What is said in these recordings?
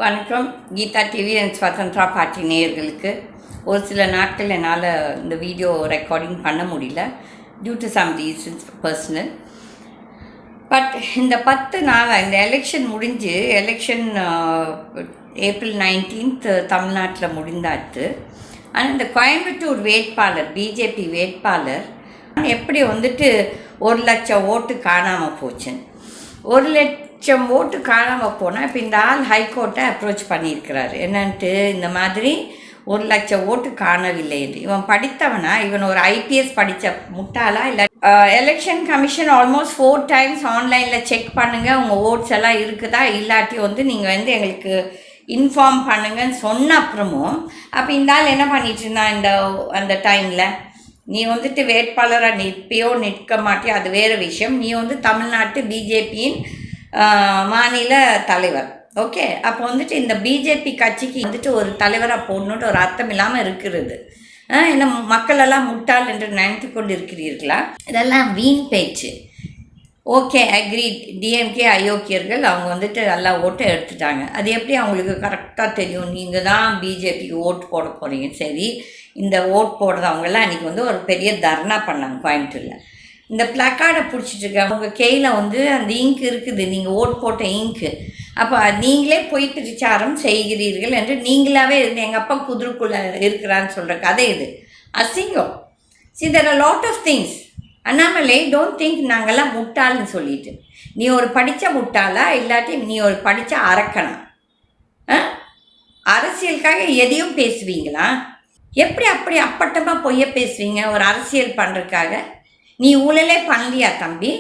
வணக்கம். Geetha TV and ஸ்வதந்திரா party நேயர்களுக்கு ஒரு சில நாட்கள் என்னால் இந்த வீடியோ ரெக்கார்டிங் பண்ண முடியல due to some reasons personal. But இந்த 10 நாள் இந்த எலெக்ஷன் முடிஞ்சு ஏப்ரல் 19th தமிழ்நாட்டில் முடிந்தாச்சு. ஆனால் இந்த கோயம்புத்தூர் வேட்பாளர் பிஜேபி வேட்பாளர் எப்படி 1,00,000 ஓட்டு காணாமல் போச்சுன்னு 1,00,000 ஓட்டு காணாமல் போனால் இப்போ இந்த ஆள் ஹைகோர்ட்டை அப்ரோச் பண்ணியிருக்கிறாரு. என்னன்ட்டு இந்த மாதிரி 1,00,000 ஓட்டு காணவில்லை என்று. இவன் படித்தவனா, இவன் ஒரு ஐபிஎஸ் படித்த முட்டாளா இல்லை? எலெக்ஷன் கமிஷன் ஆல்மோஸ்ட் 4 times ஆன்லைனில் செக் பண்ணுங்கள், உங்கள் ஓட்ஸ் எல்லாம் இருக்குதா, இல்லாட்டி நீங்கள் எங்களுக்கு இன்ஃபார்ம் பண்ணுங்கன்னு சொன்ன அப்புறமும் அப்போ இந்த ஆள் என்ன பண்ணிட்டு இருந்தான் அந்த டைமில்? நீ வேட்பாளராக நிற்பியோ நிற்க மாட்டியோ அது வேறு விஷயம். நீ தமிழ்நாட்டு பிஜேபியின் மாநில தலைவர். ஓகே, அப்போ இந்த பிஜேபி கட்சிக்கு ஒரு தலைவராக போடணுன்ட்டு ஒரு அர்த்தம் இல்லாமல் இருக்கிறது. என்ன மக்களெல்லாம் முட்டாள் என்று நினைத்து கொண்டு இருக்கிறீர்களா? இதெல்லாம் வீண் பேச்சு. Okay, agreed. டிஎம்கே அயோக்கியர்கள் அவங்க நல்லா ஓட்டை எடுத்துட்டாங்க. அது எப்படி அவங்களுக்கு கரெக்டாக தெரியும்? நீங்கள் தான் பிஜேபிக்கு ஓட்டு போட போகிறீங்க. சரி, இந்த ஓட் போடுறவங்கெல்லாம் அன்றைக்கி ஒரு பெரிய தர்ணா பண்ணாங்க கோயம்புத்தூரில். இந்த பிளக்கார்டை பிடிச்சிட்ருக்க உங்கள் கையில் அந்த இங்க் இருக்குது, நீங்கள் ஓட் போட்ட இங்க்கு. அப்போ நீங்களே போய் பிரச்சாரம் செய்கிறீர்கள் என்று நீங்களாகவே இருந்து எங்கள் அப்பா குதிரைக்குள்ளே இருக்கிறான்னு சொல்கிற கதை இது. அசிங்கம். See, there are a lot of things. Annamalai, don't think நாங்கள்லாம் முட்டாள்னு சொல்லிட்டு. நீ ஒரு படித்த முட்டாளா இல்லாட்டி நீ ஒரு படித்த அரக்கனா? அரசியலுக்காக எதையும் பேசுவீங்களா? எப்படி அப்படி அப்பட்டமாக பொய்ய பேசுவீங்க ஒரு அரசியல் பண்ணுறதுக்காக? நீ ஊழலே பண்ணலையா தம்பி?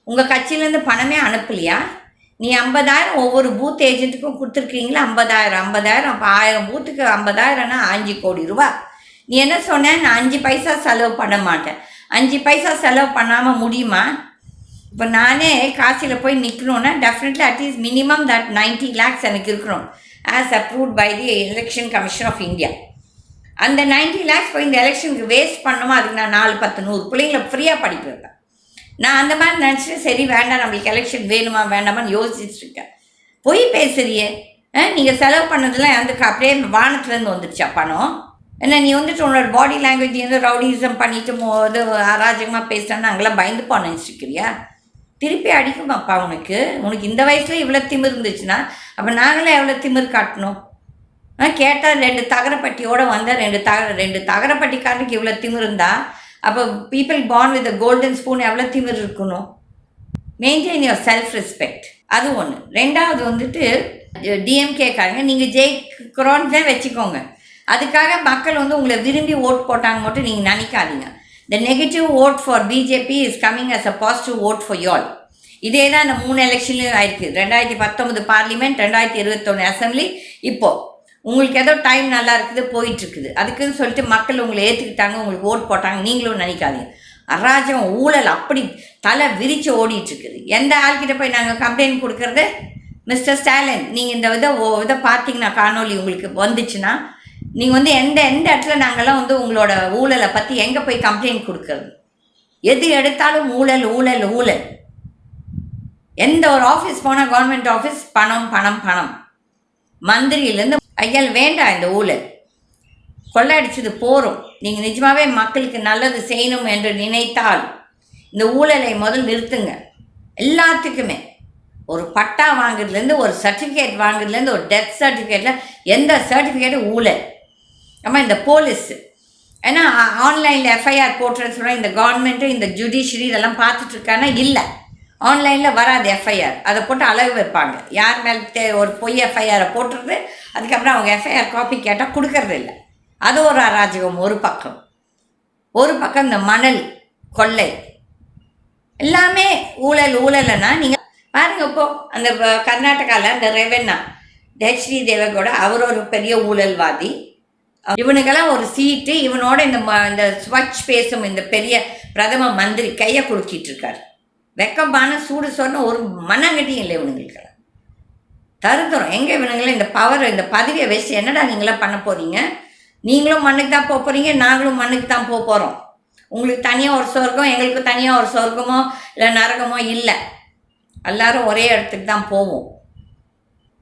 உங்கள் கட்சியிலேருந்து பணமே அனுப்பலையா? நீ 50,000 ஒவ்வொரு பூத் ஏஜென்ட்டுக்கும் கொடுத்துருக்கீங்களா? 50,000 அப்போ 1000 பூத்துக்கு 50,000னா 5 கோடி ரூபா. நீ என்ன சொன்ன? நான் 5 பைசா செலவு பண்ண மாட்டேன். 5 பைசா செலவு பண்ணாமல் முடியுமா? இப்போ நானே காசியில் போய் நிற்கணுன்னா definitely at least minimum that 90 lakhs எனக்கு இருக்கணும், as approved by the election commission of India. அந்த 90 lakhs போய் இந்த எலெக்ஷனுக்கு வேஸ்ட் பண்ணுமா? அதுக்கு நான் 4, 10, 100 பிள்ளைங்களை ஃப்ரீயாக படிக்க வைப்பேன். நான் அந்த மாதிரி நினச்சிட்டு சரி வேண்டாம், நம்மளுக்கு எலெக்ஷன் வேணுமா வேண்டாமான்னு யோசிச்சுருக்கேன். பொய் பேசுறியே. நீங்கள் செலவு பண்ணதெல்லாம் அப்படியே வானத்துலேருந்து வந்துடுச்சா பணம்? ஏன்னா நீ உன்னோட பாடி லாங்குவேஜ் ரவுடிசம் பண்ணிட்டு அராஜகமாக பேசுகிறேன்னு அங்கெல்லாம் பயந்து போன நினச்சிருக்கிறியா? திருப்பி அடிக்குமாப்பா உனக்கு இந்த வயசில் இவ்வளோ திமிர் இருந்துச்சுன்னா அப்போ நாங்களாம் எவ்வளோ திமிர் காட்டணும்? கேட்டால் 2 தகரப்பட்டியோடு வந்தால் 2 தகரப்பட்டிக்காரனுக்கு இவ்வளோ திமிர் இருந்தால் அப்போ people born with golden spoon எவ்வளோ திமிர் இருக்கணும்? Maintain your self respect. அது ஒன்று. ரெண்டாவது டிஎம்கேக்காரங்க நீங்கள் ஜெயிக்கிறோன்னு தான் வச்சுக்கோங்க. அதுக்காக மக்கள் உங்களை விரும்பி ஓட் போட்டாங்க மட்டும் நீங்கள் நினைக்காதீங்க. The negative vote for BJP is coming as a positive vote for you all. இதே தான் இந்த 3 எலெக்ஷன்லையும் ஆயிருக்கு. 2019 பார்லிமெண்ட், 2021 அசம்பிளி. இப்போது உங்களுக்கு ஏதோ டைம் நல்லா இருக்குது, போயிட்டுருக்குது. அதுக்குன்னு சொல்லிட்டு மக்கள் உங்களை ஏற்றுக்கிட்டாங்க, உங்களுக்கு ஓட் போட்டாங்க நீங்களும் நினைக்காதீங்க. அராஜகம், ஊழல் அப்படி தலை விரித்து ஓடிட்டுருக்குது. எந்த ஆள்கிட்ட போய் நாங்கள் கம்ப்ளைண்ட் கொடுக்கறது? மிஸ்டர் ஸ்டாலின், நீங்கள் இந்த இதை பார்த்தீங்கன்னா காணொலி உங்களுக்கு வந்துச்சுன்னா நீங்கள் எந்த இடத்துல நாங்கள்லாம் உங்களோட ஊழலை பற்றி எங்கே போய் கம்ப்ளைண்ட் கொடுக்கறது? எது எடுத்தாலும் ஊழல் ஊழல் ஊழல். எந்த ஒரு ஆஃபீஸ் போனால் கவர்மெண்ட் ஆஃபீஸ் பணம் பணம் பணம். மந்திரியிலேருந்து ஐயால் வேண்டாம் இந்த ஊழல். கொள்ளையடிச்சது போகிறோம். நீங்கள் நிஜமாகவே மக்களுக்கு நல்லது செய்யணும் என்று நினைத்தால் இந்த ஊழலை முதல் நிறுத்துங்க. எல்லாத்துக்குமே ஒரு பட்டா வாங்குறதுலேருந்து, ஒரு சர்டிஃபிகேட் வாங்குறதுலேருந்து, ஒரு டெத் சர்டிஃபிகேட்டில் எந்த சர்டிஃபிகேட்டும் ஊழல். ஆமாம், இந்த போலீஸு ஏன்னா ஆன்லைனில் எஃப்ஐஆர் போட்டுறேன்னு சொன்னால் இந்த கவர்மெண்ட்டு இந்த ஜுடிஷியரி இதெல்லாம் பார்த்துட்ருக்கானா? இல்லை, ஆன்லைனில் வராது எஃப்ஐஆர். அதை போட்டு அளவு வைப்பாங்க. யார் மேலே ஒரு பொய் எஃப்ஐஆரை போட்டுறது, அதுக்கப்புறம் அவங்க எஃப்ஐஆர் காப்பி கேட்டால் கொடுக்கறது இல்லை. அது ஒரு அராஜகம். ஒரு பக்கம் இந்த மணல் கொள்ளை எல்லாமே ஊழல் ஊழல்னா நீங்கள் பாருங்கள். இப்போது அந்த கர்நாடகாவில் அந்த ரெவென்னா ஹெச்டி தேவகோட அவர் ஒரு பெரிய ஊழல்வாதி. இவனுக்கெல்லாம் ஒரு சீட்டு, இவனோட இந்த ஸ்வச் பேசும் இந்த பெரிய பிரதம மந்திரி கையை குலுக்கிட்டு இருக்காரு. வெக்கமான சூடு சொன்ன ஒரு மனங்கட்டியும் இல்லை இவனுங்களுக்கெல்லாம். தருத்தரும் எங்கே இவனுங்களும் இந்த பவர் இந்த பதவியை வச்சு என்னடா நீங்களாம் பண்ண போகிறீங்க? நீங்களும் மண்ணுக்கு தான் போக போகிறீங்க, நாங்களும் மண்ணுக்கு தான் போக போகிறோம். உங்களுக்கு தனியாக ஒரு சொர்க்கம், எங்களுக்கு தனியாக ஒரு சொர்க்கமோ இல்லை நரகமோ இல்லை. எல்லோரும் ஒரே இடத்துக்கு தான் போவோம்.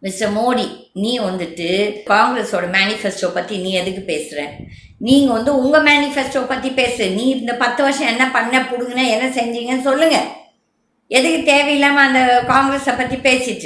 மிஸ்டர் மோடி, நீ வந்துட்டு காங்கிரஸோட மேனிஃபெஸ்டோ பற்றி நீ எதுக்கு பேசுகிற? நீங்கள் வந்து உங்கள் மேனிஃபெஸ்டோ பற்றி பேசு. நீ இந்த 10 வருஷம் என்ன பண்ண புடுங்கின, என்ன செஞ்சீங்கன்னு சொல்லுங்கள். எதுக்கு தேவையில்லாமல் அந்த காங்கிரஸை பற்றி பேசிட்டு